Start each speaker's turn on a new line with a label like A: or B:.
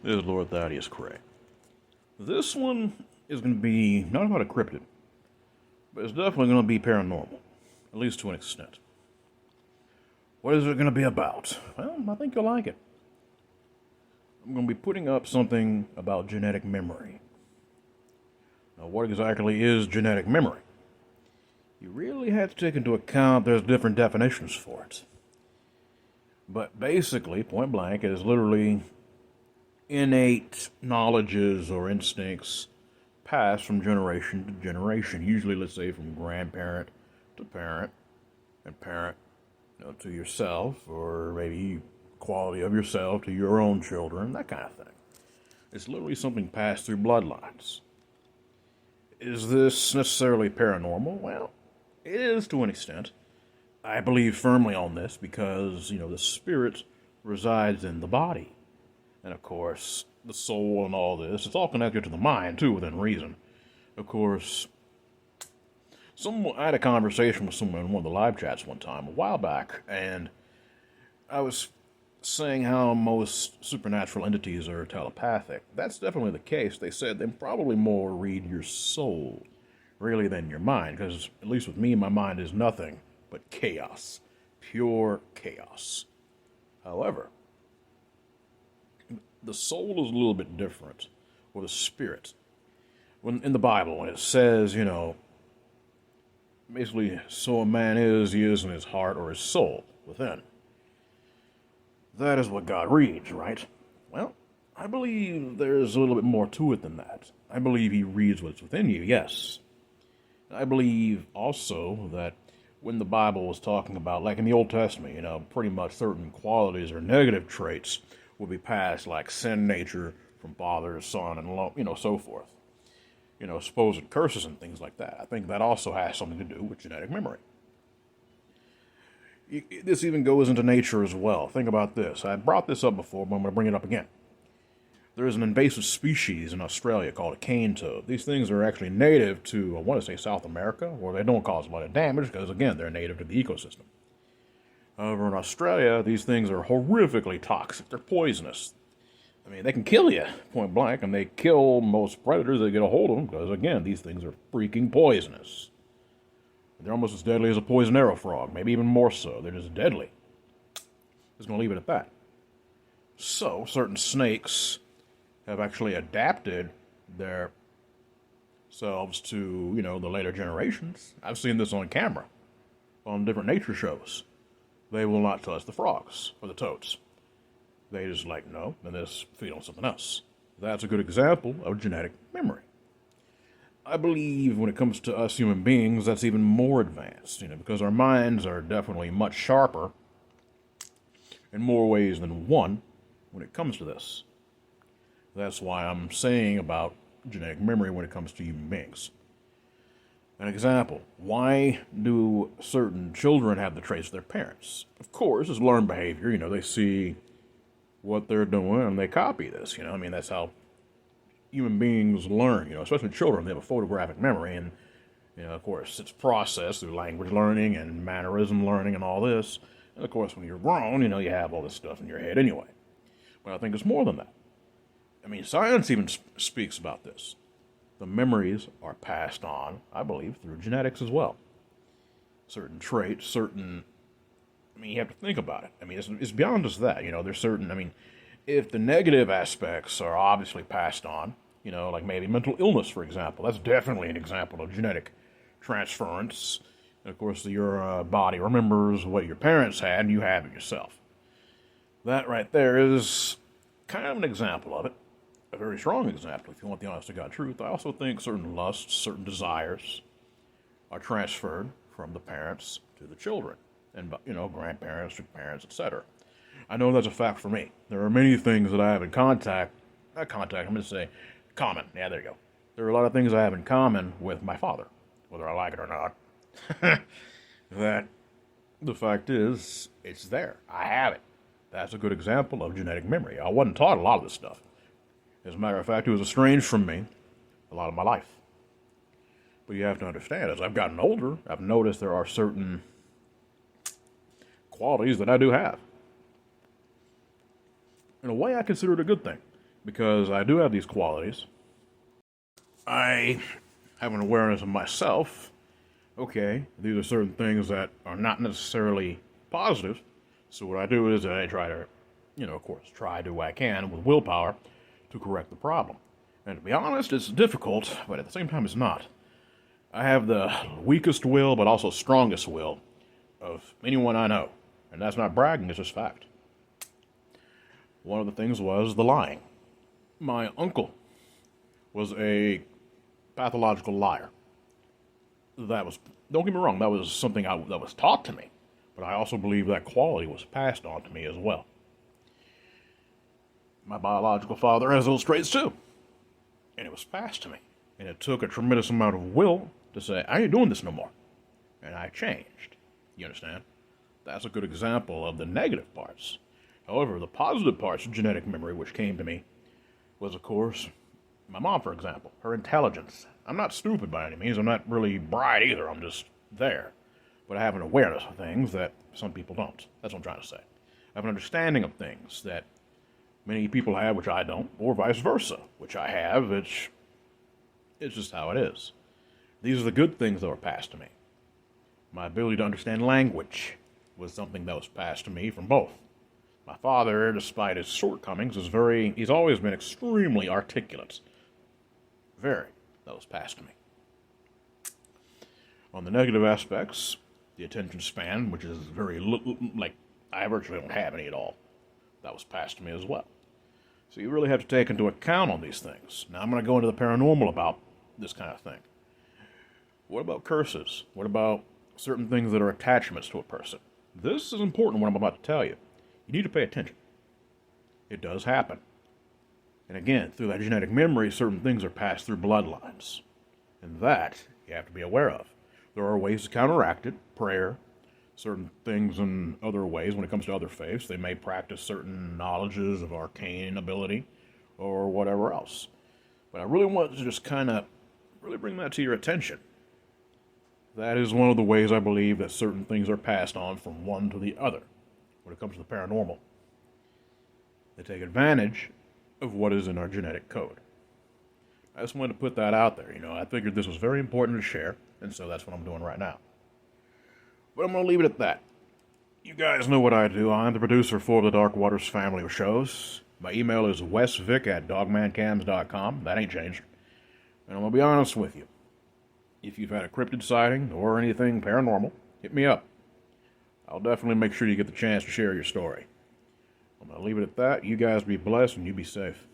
A: This is Lord Thaddeus Cray. This one is going to be not about a cryptid, but it's definitely going to be paranormal, at least to an extent. What is it going to be about? Well, I think you'll like it. I'm going to be putting up something about genetic memory. Now, what exactly is genetic memory? You really have to take into account there's different definitions for it. But basically, point blank, it is literally innate knowledges or instincts passed from generation to generation. Usually, let's say, from grandparent to parent, and parent, to yourself, or maybe quality of yourself to your own children, that kind of thing. It's literally something passed through bloodlines. Is this necessarily paranormal? Well, it is to an extent. I believe firmly on this because, the spirit resides in the body. And of course, the soul and all this, it's all connected to the mind, too, within reason. Of course, I had a conversation with someone in one of the live chats one time, a while back, and I was saying how most supernatural entities are telepathic. That's definitely the case. They said they probably more read your soul, really, than your mind, because at least with me, my mind is nothing but chaos. Pure chaos. However, the soul is a little bit different, or the spirit. When in the Bible, when it says, basically, so a man is, he is in his heart or his soul within. That is what God reads, right? Well, I believe there's a little bit more to it than that. I believe he reads what's within you, yes. I believe also that when the Bible was talking about, like in the Old Testament, pretty much certain qualities or negative traits will be passed, like sin nature from father to son and, so forth. Supposed curses and things like that. I think that also has something to do with genetic memory. This even goes into nature as well. Think about this. I brought this up before, but I'm going to bring it up again. There is an invasive species in Australia called a cane toad. These things are actually native to, I want to say, South America, where they don't cause a lot of damage because, again, they're native to the ecosystem. However, in Australia, these things are horrifically toxic. They're poisonous. I mean, they can kill you, point blank, and they kill most predators that get a hold of them because, again, these things are freaking poisonous. They're almost as deadly as a poison arrow frog, maybe even more so. They're just deadly. Just going to leave it at that. So, certain snakes have actually adapted their selves to, the later generations. I've seen this on camera, on different nature shows. They will not touch the frogs or the toads. They just no, and they just feed on something else. That's a good example of genetic memory. I believe when it comes to us human beings, that's even more advanced, because our minds are definitely much sharper in more ways than one when it comes to this. That's why I'm saying about genetic memory when it comes to human beings. An example, why do certain children have the traits of their parents? Of course, it's learned behavior. They see what they're doing and they copy this. That's how human beings learn, especially children. They have a photographic memory, and, of course, it's processed through language learning and mannerism learning and all this. And, of course, when you're grown, you have all this stuff in your head anyway. But I think it's more than that. Science even speaks about this. The memories are passed on, I believe, through genetics as well. Certain traits, you have to think about it. It's beyond just that. There's certain, if the negative aspects are obviously passed on, like maybe mental illness, for example, that's definitely an example of genetic transference. And of course, your body remembers what your parents had, and you have it yourself. That right there is kind of an example of it. A very strong example, if you want the honest to God truth. I also think certain lusts, certain desires are transferred from the parents to the children, and grandparents to parents, etc. I know that's a fact for me. There are many things that I have in common. Yeah, there you go. There are a lot of things I have in common with my father, whether I like it or not. That the fact is, it's there. I have it. That's a good example of genetic memory. I wasn't taught a lot of this stuff. As a matter of fact, it was estranged from me a lot of my life. But you have to understand, as I've gotten older, I've noticed there are certain qualities that I do have. In a way, I consider it a good thing. because I do have these qualities. I have an awareness of myself. Okay, these are certain things that are not necessarily positive. So what I do is I try to, of course, try do what I can with willpower to correct the problem. And to be honest, it's difficult, but at the same time, it's not. I have the weakest will, but also strongest will of anyone I know. And that's not bragging, it's just fact. One of the things was the lying. My uncle was a pathological liar. Don't get me wrong, that was something that was taught to me, but I also believe that quality was passed on to me as well. My biological father has those traits too, and it was passed to me. And it took a tremendous amount of will to say, I ain't doing this no more. And I changed. You understand? That's a good example of the negative parts. However, the positive parts of genetic memory, which came to me, was, of course, my mom, for example, her intelligence. I'm not stupid by any means. I'm not really bright either. I'm just there. But I have an awareness of things that some people don't. That's what I'm trying to say. I have an understanding of things that many people have, which I don't, or vice versa, which I have. It's just how it is. These are the good things that were passed to me. My ability to understand language was something that was passed to me from both. My father, despite his shortcomings, he's always been extremely articulate. Very. That was passed to me. On the negative aspects, the attention span, which is I virtually don't have any at all. That was passed to me as well. So you really have to take into account all these things. Now I'm going to go into the paranormal about this kind of thing. What about curses? What about certain things that are attachments to a person? This is important, what I'm about to tell you. You need to pay attention. It does happen. And again, through that genetic memory, certain things are passed through bloodlines. And that you have to be aware of. There are ways to counteract it, prayer, certain things in other ways. When it comes to other faiths, they may practice certain knowledges of arcane ability or whatever else. But I really want to just kind of really bring that to your attention. That is one of the ways I believe that certain things are passed on from one to the other when it comes to the paranormal. They take advantage of what is in our genetic code. I just wanted to put that out there. I figured this was very important to share, and so that's what I'm doing right now. But I'm going to leave it at that. You guys know what I do. I'm the producer for the Dark Waters family of shows. My email is wesvic@dogmancams.com. That ain't changed. And I'm going to be honest with you. If you've had a cryptid sighting or anything paranormal, hit me up. I'll definitely make sure you get the chance to share your story. I'm going to leave it at that. You guys be blessed and you be safe.